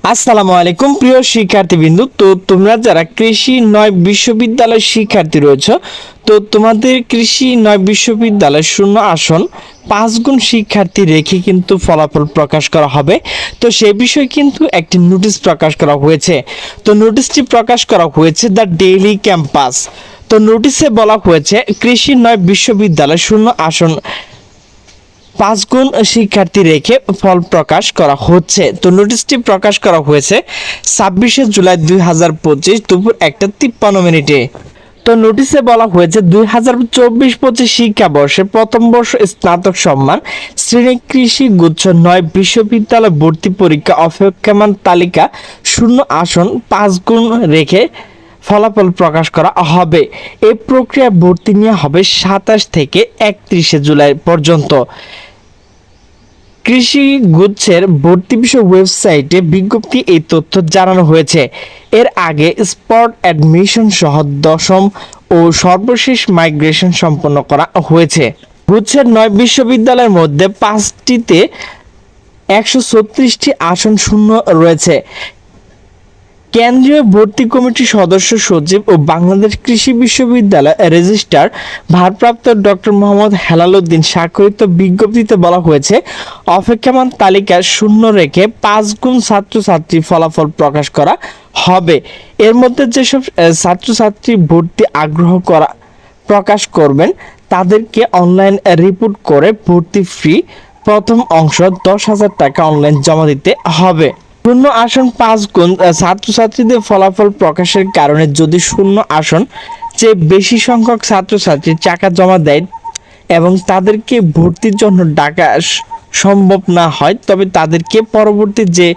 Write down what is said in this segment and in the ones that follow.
আসসালামু আলাইকুম প্রিয় শিক্ষার্থীবৃন্দু। তো তোমরা যারা কৃষি ৯ বিশ্ববিদ্যালয়ের শিক্ষার্থী রয়েছে, তো তোমাদের কৃষি ৯ বিশ্ববিদ্যালয়ের শূন্য আসন ৫ গুণ শিক্ষার্থী রেখে কিন্তু ফলাফল প্রকাশ করা হবে। তো সেই বিষয়ে কিন্তু একটি নোটিশ প্রকাশ করা হয়েছে। তো নোটিশটি প্রকাশ করা হয়েছে দ্য ডেইলি ক্যাম্পাস। তো নোটিশে বলা হয়েছে কৃষি ৯ বিশ্ববিদ্যালয় শূন্য আসন ৫ গুণ শিক্ষার্থী রেখে ফল প্রকাশ করা হচ্ছে। তো নোটিশটি প্রকাশ করা হয়েছে ২৬শে জুলাই ২০২৫ দুপুর ১:৫৩। তো নোটিশে বলা হয়েছে ২০২৪-২৫ শিক্ষাবর্ষে প্রথম বর্ষ স্নাতক সম্মান শ্রেণী কৃষি গুচ্ছ ৯ বিশ্ববিদ্যালয় ভর্তি পরীক্ষা অপেক্ষমান তালিকা শূন্য আসন ৫ গুণ রেখে ফলাফল প্রকাশ করা হবে। এই প্রক্রিয়া ভর্তি নেওয়া হবে ২৭ থেকে ৩১শে জুলাই পর্যন্ত। কৃষি গুচ্ছের ভর্তি বিষয় ওয়েবসাইটে বিজ্ঞপ্তি এই তথ্য জানানো হয়েছে। এর আগে স্পট অ্যাডমিশন সহ দশম ও সর্বশেষ মাইগ্রেশন সম্পন্ন করা হয়েছে। গুচ্ছের ৯ বিশ্ববিদ্যালয়ের মধ্যে ৫টিতে ১৩৬টি আসন শূন্য রয়েছে। কেন্দ্রীয় ভর্তি কমিটির সদস্য সচিব ও বাংলাদেশ কৃষি বিশ্ববিদ্যালয় রেজিস্ট্রার ভারপ্রাপ্ত ডক্টর মোহাম্মদ হেলাল উদ্দিন স্বাক্ষরিত বিজ্ঞপ্তিতে বলা হয়েছে অপেক্ষমান তালিকা শূন্য রেখে ৫ গুণ ছাত্রছাত্রী ফলাফল প্রকাশ করা হবে। এর মধ্যে যেসব ছাত্রছাত্রী ভর্তি আগ্রহ প্রকাশ করবেন তাদেরকে অনলাইন রিপোর্ট করে ভর্তি ফি প্রথম অংশ ১০,০০০ টাকা অনলাইন জমা দিতে হবে। শূন্য আসন ৫ গুণ ছাত্রছাত্রীদের ফলাফল প্রকাশের কারণে যদি শূন্য আসন চেয়ে বেশি সংখ্যক ছাত্রছাত্রী টাকা জমা দেয় এবং তাদেরকে ভর্তির জন্য ডাকা সম্ভব না হয়, তবে তাদেরকে পরবর্তী যে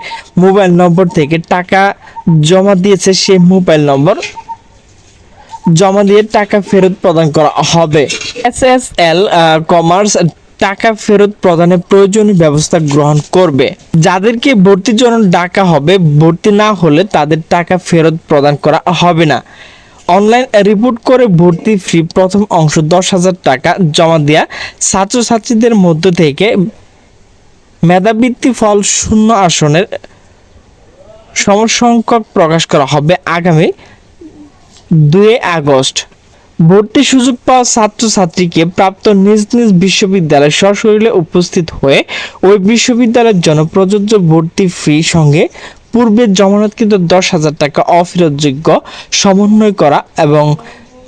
মোবাইল নম্বর থেকে টাকা জমা দিয়েছে সেই মোবাইল নম্বর জমা দিয়ে টাকা ফেরত প্রদান করা হবে। এসএসএল কমার্স টাকা ফেরত প্রদানের প্রয়োজনীয় ব্যবস্থা গ্রহণ করবে। যাদেরকে ভর্তির জন্য ডাকা হবে, ভর্তি না হলে তাদের টাকা ফেরত প্রদান করা হবে না। অনলাইন রিপোর্ট করে ভর্তি ফি প্রথম অংশ ১০,০০০ টাকা জমা দেওয়া ছাত্রছাত্রীদের মধ্য থেকে মেধাবৃত্তি ফল শূন্য আসনের সমসংখ্যক প্রকাশ করা হবে আগামী ২ আগস্ট। ভর্তির সুযোগ পাওয়া ছাত্রছাত্রীকে প্রাপ্ত নিজ নিজ বিশ্ববিদ্যালয়ে সশরীরে উপস্থিত হয়ে ওই বিশ্ববিদ্যালয়ের জন্য প্রযোজ্য ভর্তি ফি সঙ্গে পূর্বে জমানতকৃত ১০,০০০ টাকা অফেরতযোগ্য সমন্বয় করা এবং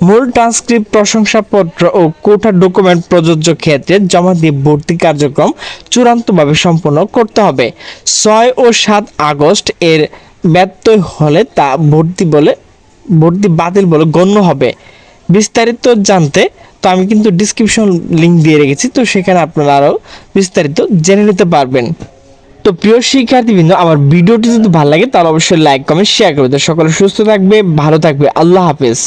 মূল ট্রান্সক্রিপ্ট প্রশংসাপত্র ও কোটা ডকুমেন্ট প্রযোজ্য ক্ষেত্রে জমা দিয়ে ভর্তি কার্যক্রম চূড়ান্তভাবে সম্পন্ন করতে হবে। ৬ ও ৭ আগস্ট এর ব্যত্যয় হলে তা ভর্তি বাতিল বলে গণ্য হবে। বিস্তারিত জানতে তো আমি কিন্তু ডিসক্রিপশন লিংক দিয়ে রেখেছি, তো সেখানে আপনারা আরও বিস্তারিত জেনে নিতে পারবেন। তো প্রিয় শিক্ষার্থীবৃন্দ, আমার ভিডিওটি যদি ভালো লাগে তাহলে অবশ্যই লাইক কমেন্ট শেয়ার করবে। তো সকলে সুস্থ থাকবে, ভালো থাকবে। আল্লাহ হাফেজ।